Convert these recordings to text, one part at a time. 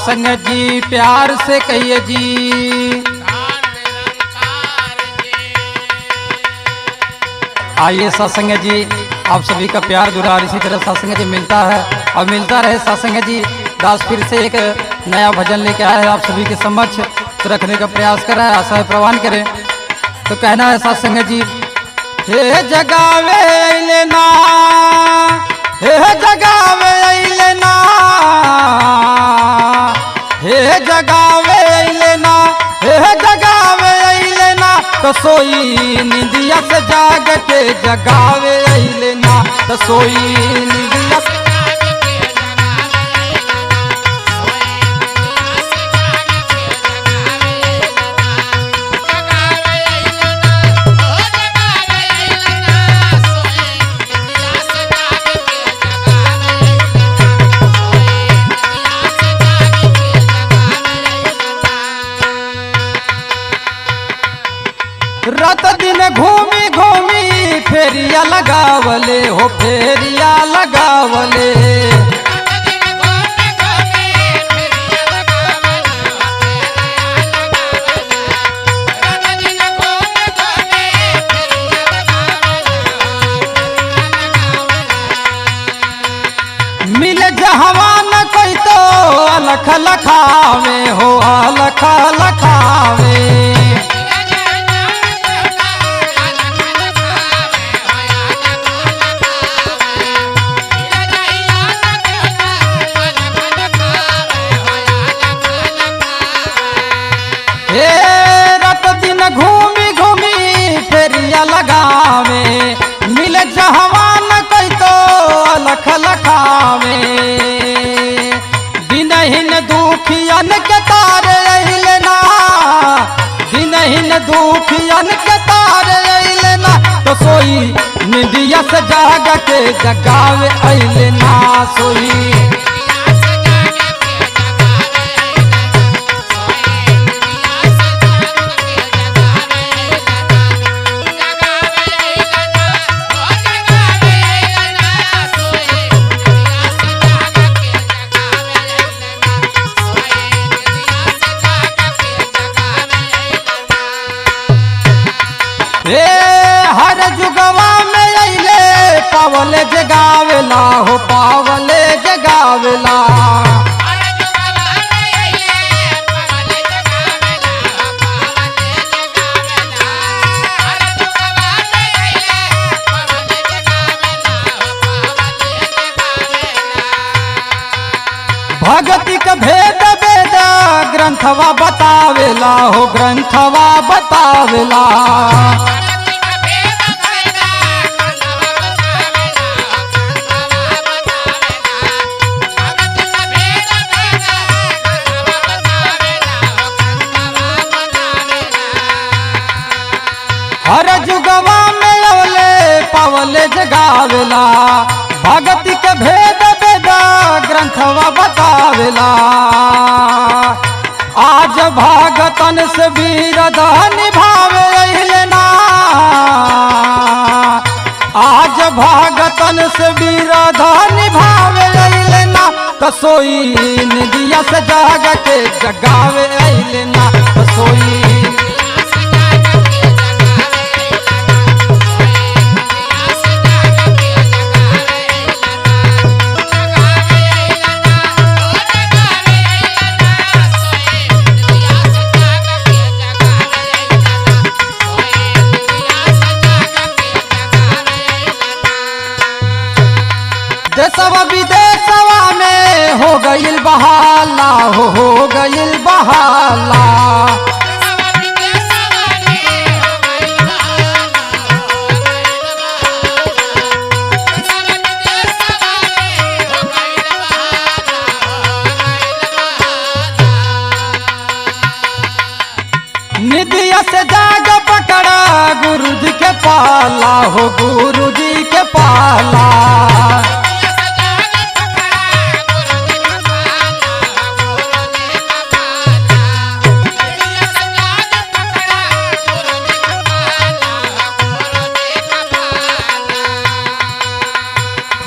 सत्संग जी प्यार से कहिए जी। आइए सत्संग जी, आप सभी का प्यार दुलार इसी तरह सत्संग जी मिलता है और मिलता रहे। सत्संग जी दास फिर से एक नया भजन लेके आया है, आप सभी के समक्ष तो रखने का प्रयास कर रहा है, आशा है प्रवान करें। तो कहना है सत्संग जी, हे जगावे लेना, हे जगावे लेना, हे जगावे लेना, हे जगावे लेना, तो सोई निंदिया से जाग के जगावे लेना, तो सोई निंदिया से रात दिन घूमी घूमी फेरिया लगावले हो, फेरिया लगावले। मिले जहवान कोई तो अलख लखावे हो, अलख लखावे। रात दिन घूमी घूमी फेरिया लगावे, मिले जहवान कोई तो अलख लखावे। दिनहीन दुखियन के तारे लेना, दिनहीन दुखियन के तारे लेना, तो सोई निंदिया से जाग के जगावे लेना, सोई हर जुगवा में अइले पावले जगावेला हो, पावले जगावेला। भगति का भेद वेद ग्रंथवा बतावेला हो, ग्रंथवा बतावेला। हर जुगवा में अवले पावले जगावेला, भगति के भेद वेद ग्रंथवा बतावेला। आज भागतन से वीरदा निभावे लेना, आज भागतन से वीरदा निभावे लेना, तो सोई निंदिया से जाग के जगावे लेना, तो सोई देशवा विदेशवा में हो गइल बहाला हो गइल बहाला। निदिया से जाग पकड़ा गुरुजी के पाला हो, गुरुजी के पाला।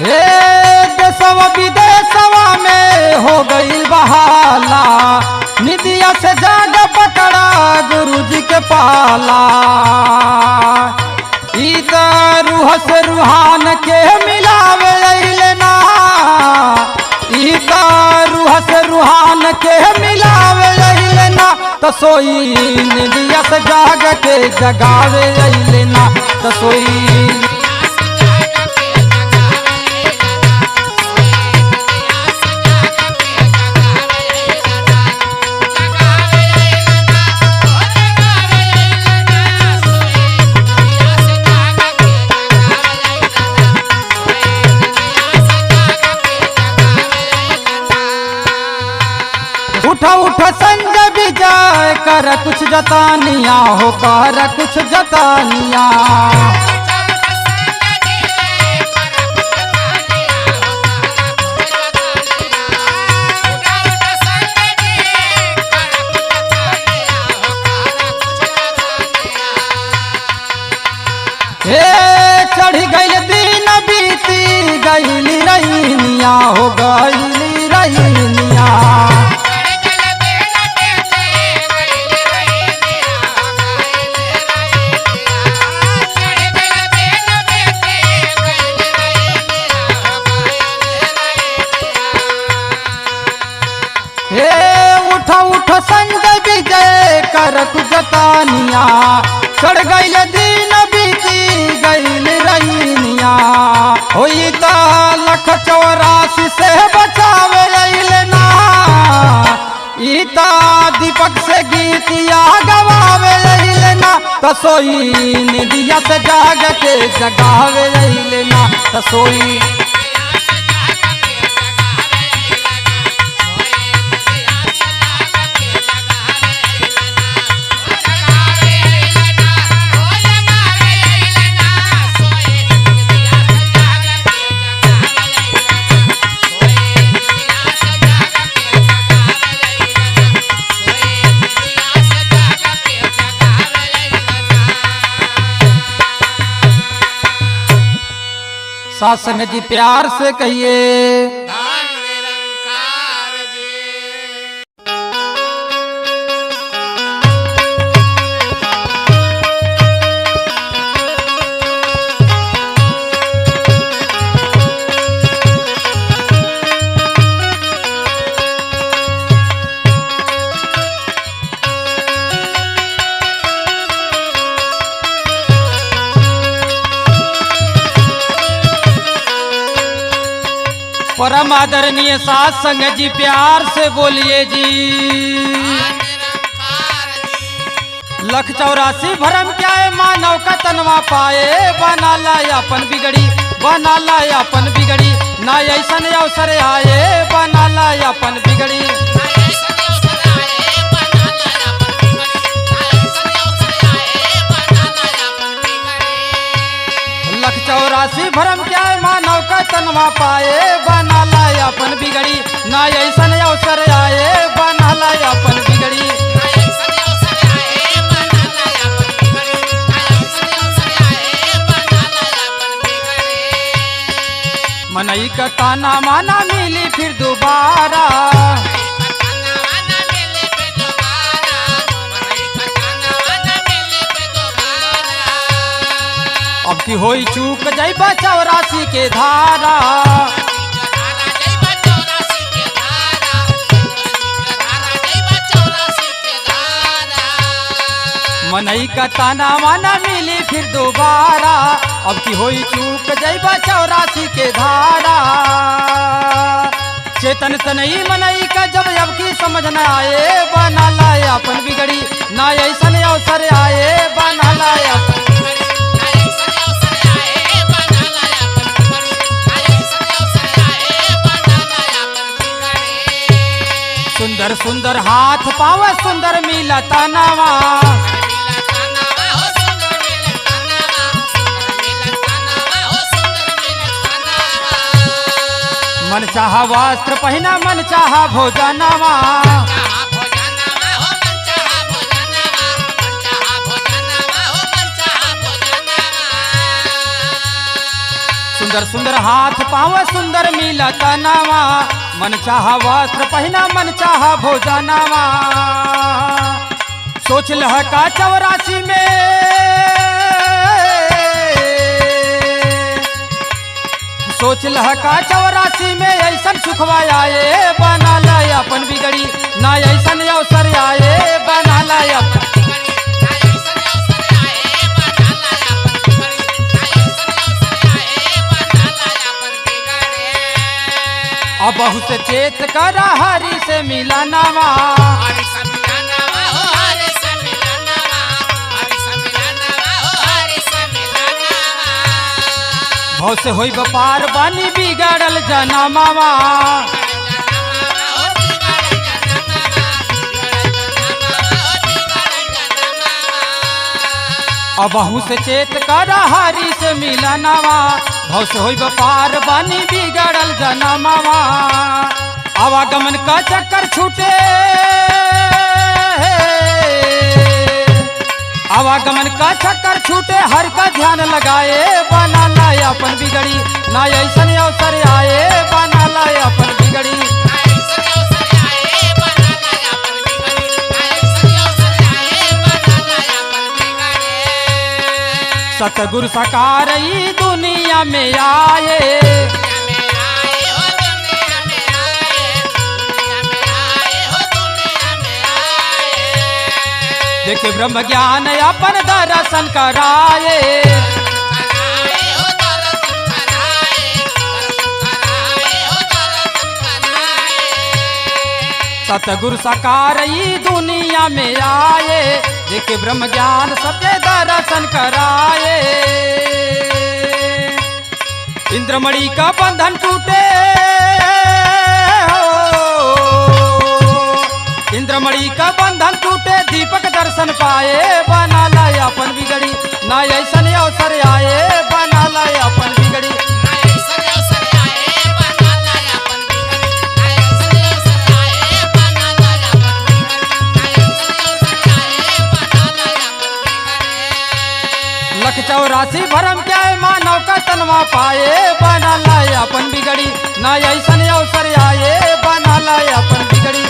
देशवा विदेशवा में हो गइल बहाला, से जाग पकड़ा गुरुजी के पाला, ईता रूह से रूहान के मिलावे लेना, ईता रूह से रूहान के मिलावे लेना, तो सोई निदिया से जाग के जगावे लेना, तो सोई उठा उठा संजय विजय कर कुछ जतानिया हो, कर कुछ जतानिया, हे चढ़ गई दिन बीती गईली रहीनिया हो, गईली रहीनिया, उठ संजय विजय कर जतानिया, चढ़ गईल दिन बीती गईल रहीनिया, होई ता लख 84 से बचावे लेना, ईता दीपक से गीतिया गवावे लेना, तसोई निदिया से जाग के जगावे लेना, तसोई साथ संगत जी प्यार से कहिए परम आदरणीय साथ संगत जी प्यार से बोलिए जी। लख 84 भरम क्या है मानव का तनवा पाए, बना लाया अपन बिगड़ी, बना लाया अपन बिगड़ी, ना ऐसा नहीं अवसर आए, बना लाया अपन बिगड़ी। लख 84 भरम क्या है मानव का तनवा पाए, बना लाया अपन बिगड़ी, ना ऐसा नहीं अवसर आए, बना लाया अपन बिगड़ी। मनई का ताना माना मिली फिर दोबारा, अब की होई चूक जाइबा 84 के धारा, मनई का ताना माना मिली फिर दोबारा, अब की होई चूक जाइबा 84 के धारा। चेतन तनई मनई का जब अब की समझ न आए, बना लाया अपन बिगड़ी, ना ऐसा नहीं अवसर आए, बना लाया अपन। सुंदर सुंदर हाथ पाव सुंदर मिला तनावा, मन चाहा वस्त्र पहना मन चाहा भोजनवा, सुंदर सुंदर हाथ पाव सुंदर मिला तनावा, मन चाहा वस्त्र पहना मन चाहा भोजनवा। सोच लह का 84 में, सोच लह का 84 में ऐसन सुखवा आए बना लाए अपन बिगड़ी ना ऐसन अवसर आए बना लाए अपन। अब बहुत चेत कर हरि से मिला नावा, भाव से होई व्यापार बानी बिगड़ल जनमावा। अब बहु से चेत कर हरि से मिलनवा, भाव से होई व्यापार बानी बिगड़ल जनमावा। आवागमन का चक्कर छूटे, आवागमन का चक्कर छूटे हर का ध्यान लगाए बना लाए अपन बिगड़ी ना ऐसन अवसर आए बना लाए अपन बिगड़ी। सतगुरु साकार ई दुनिया में आए, देखे ब्रह्म ज्ञान अपन दर्शन कराए। सतगुरु साकार ई दुनिया में आए, देखे ब्रह्म ज्ञान सबके दर्शन कराए। इंद्रमणि का बंधन टूटे, इंद्रमणि का बंधन टूटे दीपक दर्शन पाए बना लाए अपन बिगड़ी ना ऐसन अवसर आए बना लाए अपन बिगड़ी। लख 84 भरम क्या मानव का तनवा पाए बना लाए अपन बिगड़ी ना ऐसन अवसर आए बना लाए अपन बिगड़ी।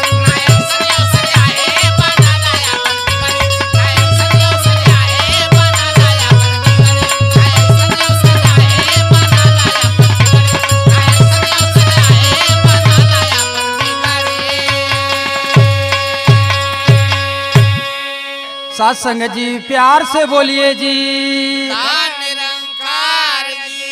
साथ संगत जी प्यार से बोलिए जी। निरंकार जी।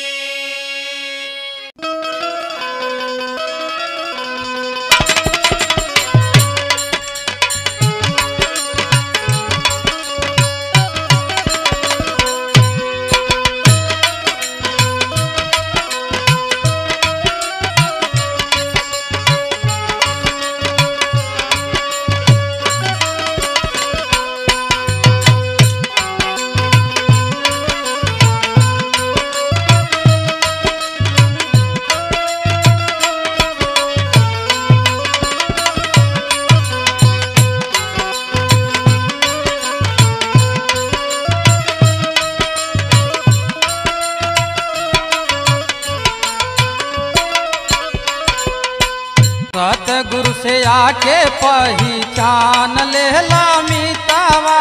सतगुरु से आके पहचान लेला मितावा,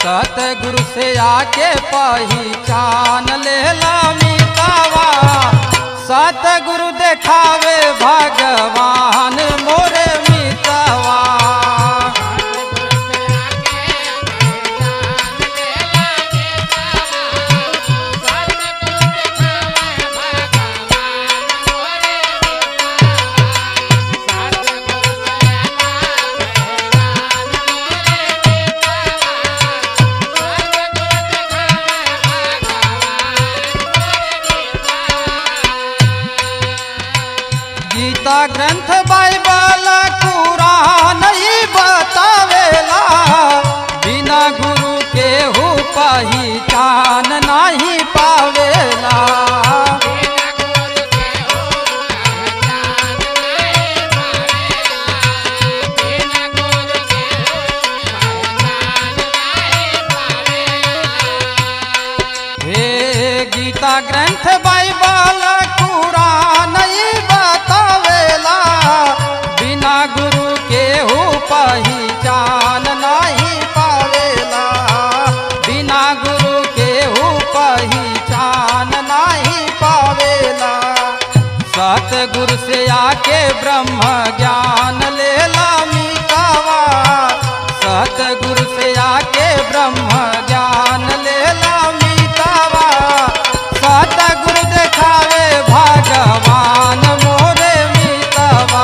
सतगुरु से आके पहचान लेला मितावा। सतगुरु देखावे भगवान मोरे मितावा, गीता ग्रंथ बाइबल कुरान ही बतावेला, बिना गुरु के हो पहचान नहीं पावेला। हे गीता ग्रंथ बाइबल कुरान ही बतावेला, बिना गुरु के हो पहचान पहचान नहीं पावेला, बिना गुरु के हु पहचान नहीं पावेला। सतगुरु से आके ब्रह्म ज्ञान लेला मितावा, सतगुरु से आके ब्रह्म ज्ञान लेला मितावा। सतगुरु देखावे भगवान मोरे मितावा।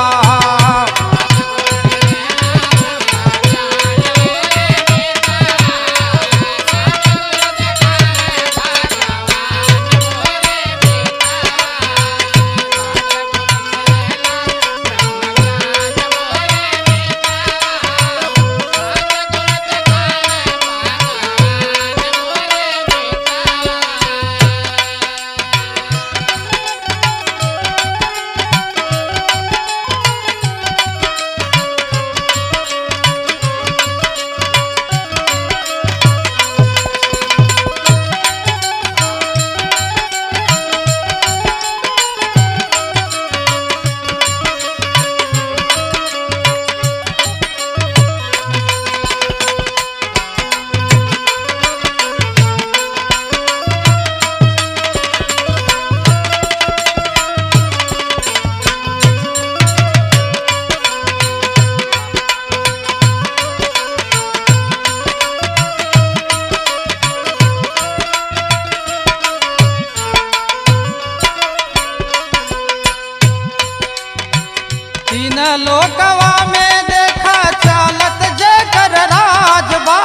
तीन लोकवा में देखा चालत जेकर राजबा,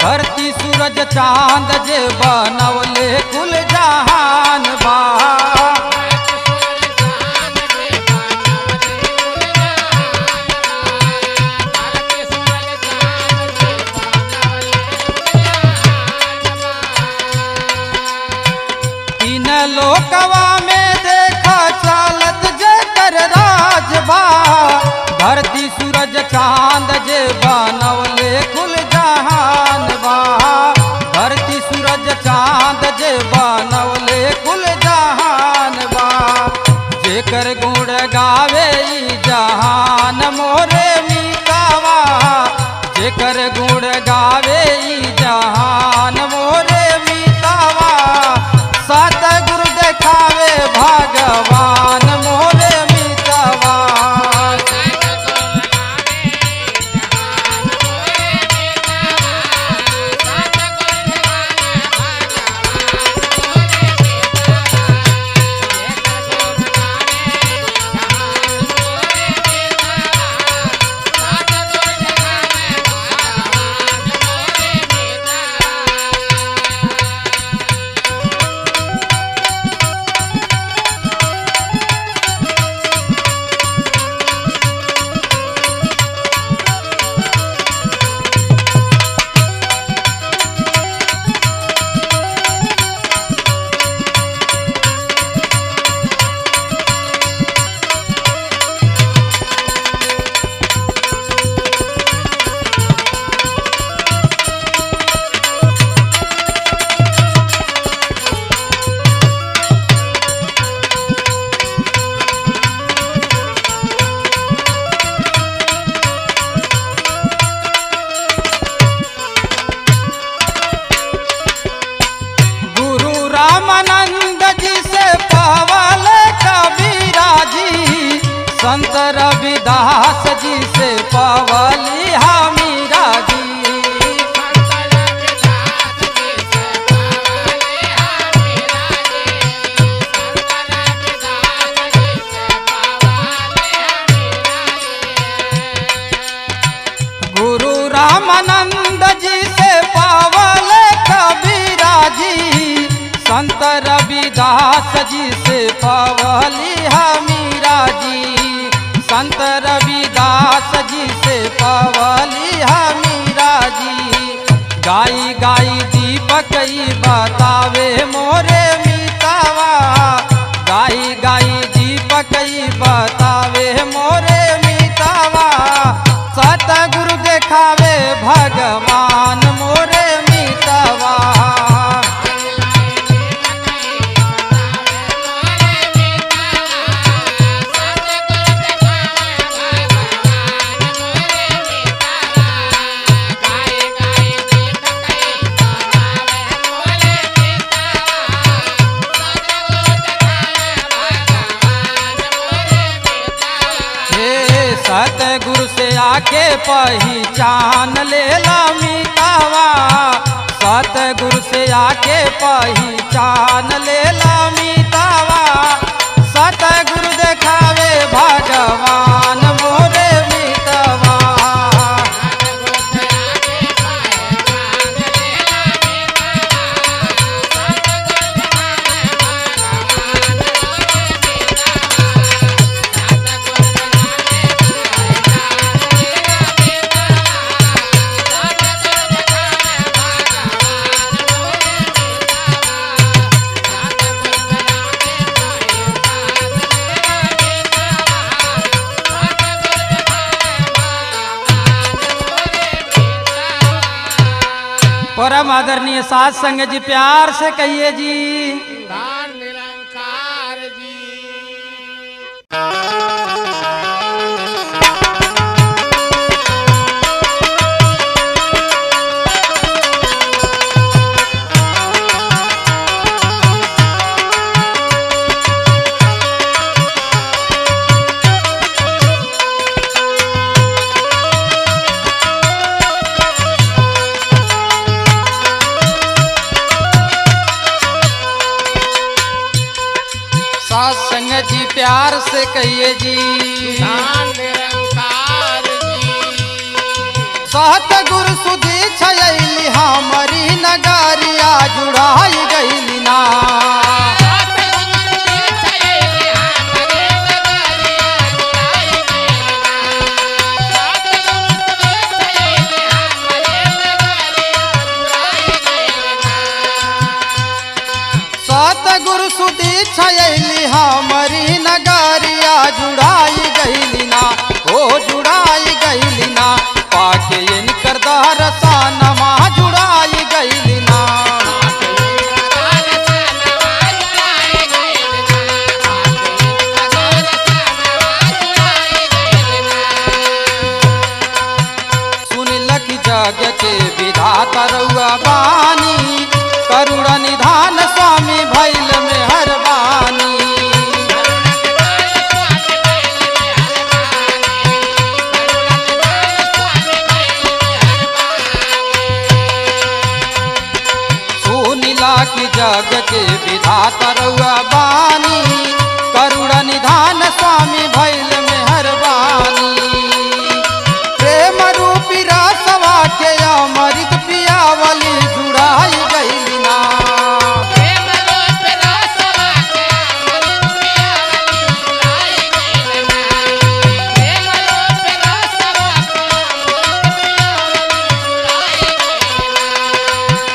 धरती सूरज चांद जे बनवले कुल जहान बा। तीन लोकवा में देखा चालत जेकर राजबा, धरती सूरज चांद जे बनवले कुल जहान बा। धरती सूरज चांद जे बनवले कुल जहान बा। जेकर गुण गावे ई जहान मोरे मितावा, जेकर गुण गावे ई जहान मोरे मितावा। सतगुरु देखावे भगवान मोरे मितावा। रामानंद जी से पावल कबीरा जी, संत रविदास जी से पावली हमीरा जी। गुरु रामानंद जी से पावल कबीरा जी, संत रविदास जी से पावली हमीरा जी। संत रविदास जी से पावली हमीरा जी। गाई गाई दीपक ई बतावे मोरे मितावा, गाई गाई दीपक ई बतावे मोरे मितावा। सतगुरु देखावे भगवान मोरे मितावा। भगवान से आके पहचान लेला मीतावा, सतगुरु से आके पहचान लेला मीतावा, सतगुरु देखावे भगवान मोरे मीतवा। परम आदरणीय साथ संगत जी, प्यार से कहिए जी धान निरंकार जी। साथ संगत जी, प्यार से कहिए जी धान निरंकार जी। सतगुरु सुधी छयली हमारी नगरिया जुड़ाई गईली ना। सतगुरु सुधी छयली हमारी नगरिया जुड़ाई गईली ना, ओ जुड़ाई गईली ना, पाके इनकर दरसानमा जुड़ाई गईली ना। सुनिल की जग के विधाता रउआ बानी, करुणा निधान स्वामी भैल मेहरबानी। सुनिला की जग के विधाता रउआ बानी, करुणा निधान स्वामी भैल मेहरबानी। प्रेम रूपी रसवा के अमृत पियावली जुड़ाई गईली ना।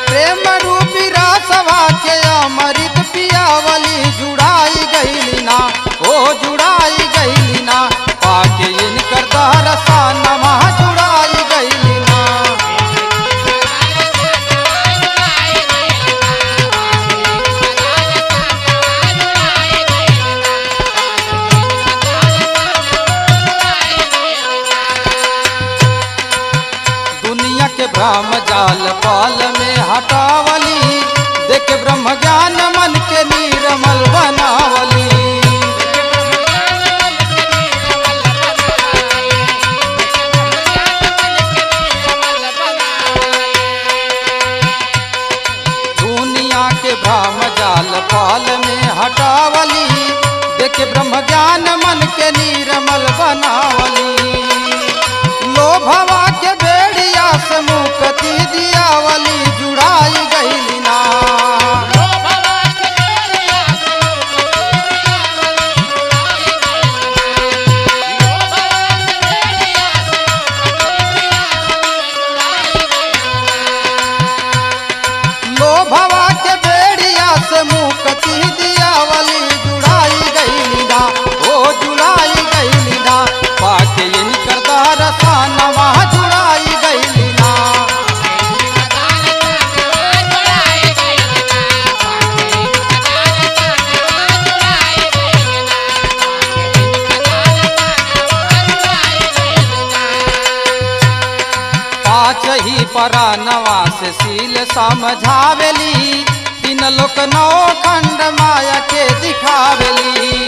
प्रेम रूपी रसवा के अमृत पियावली जुड़ाई गईली ना, ओ जुड़ाई गईली ना, पाके इनकर दरसानमा जुड़ाई गईली ना। दुनिया के भ्रम जाल पाल में हटावली, देख ब्रह्म ज्ञान मन के निर्मल बनावली। दुनिया के भ्रम जाल पाल में हटावली, देख ब्रह्म ज्ञान मन के निर्मल बनावली। लोभवा के बेड़िया से मुक्ति दियावली जुड़ाई गईली ना। लोभवा के बेड़िया से मुक्ति दियावली जुड़ाई गईली ना, ओ जुड़ाई गईली ना, पाके इनकर दरसानमा जुड़ाई गईली ना। पाँच ही परानवा से सील समझावेली, तीन लोक नौ खंड माया के दिखावेली।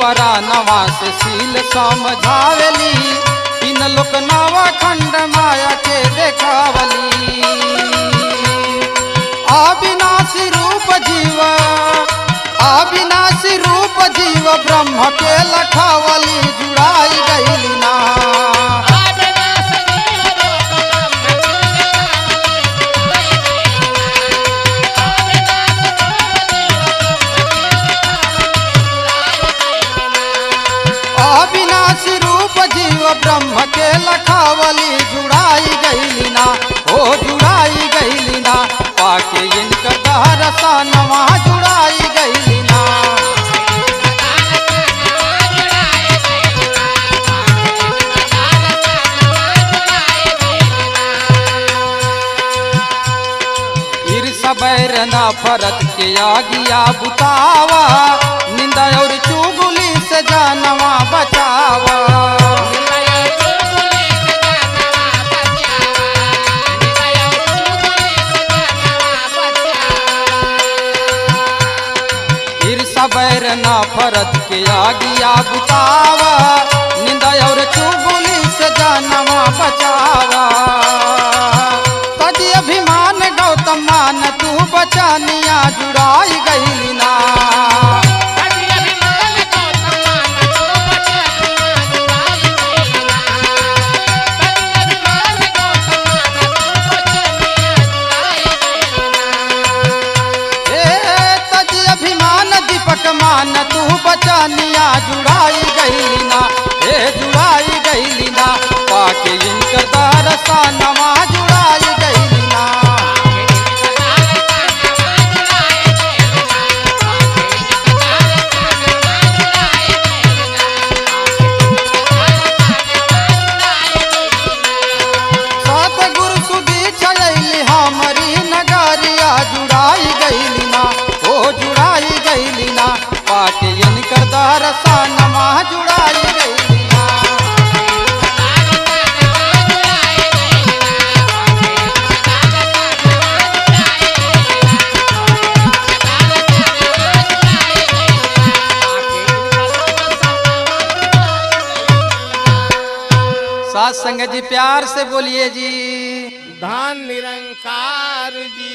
परानवा से सील समझावेली तीन लोक नवा खंड माया के देखावली अविनाशी रूप जीव अविनाशी रूप जीव ब्रह्म के लखावली जुड़ाई गईली ना अविनाशी रूप जीव ब्रह्म के लखावली जुड़ाई गईली ना ओ जुड़ाई गईली ना पाके इनका दहरसा नवा जुड़ाई गईली ना सबैर ना फरत के आगिया बुतावा निंदा और चुगली से जानवा बचावा फिर सबैर ना फरत के आगिया बुतावा निंदा और चुगली से जानवा बचावा तजी अभिमान गौतम मान तू बचानिया जुड़ाई गईली ना तजी अभिमान दीपक मान तू बचानिया जुड़ाई गईली ना जुड़ाई गईली ना पाके इनकर दरसा नवा जुड़ाई गईली ना सतगुरु सुधी छलैली हमारी नगरिया जुड़ाई गईली ना ओ जुड़ाई गईली ना पाके इनकर दरसा नवा जुड़ाई गईली ना साथ संगत जी प्यार से बोलिए जी धन निरंकार जी।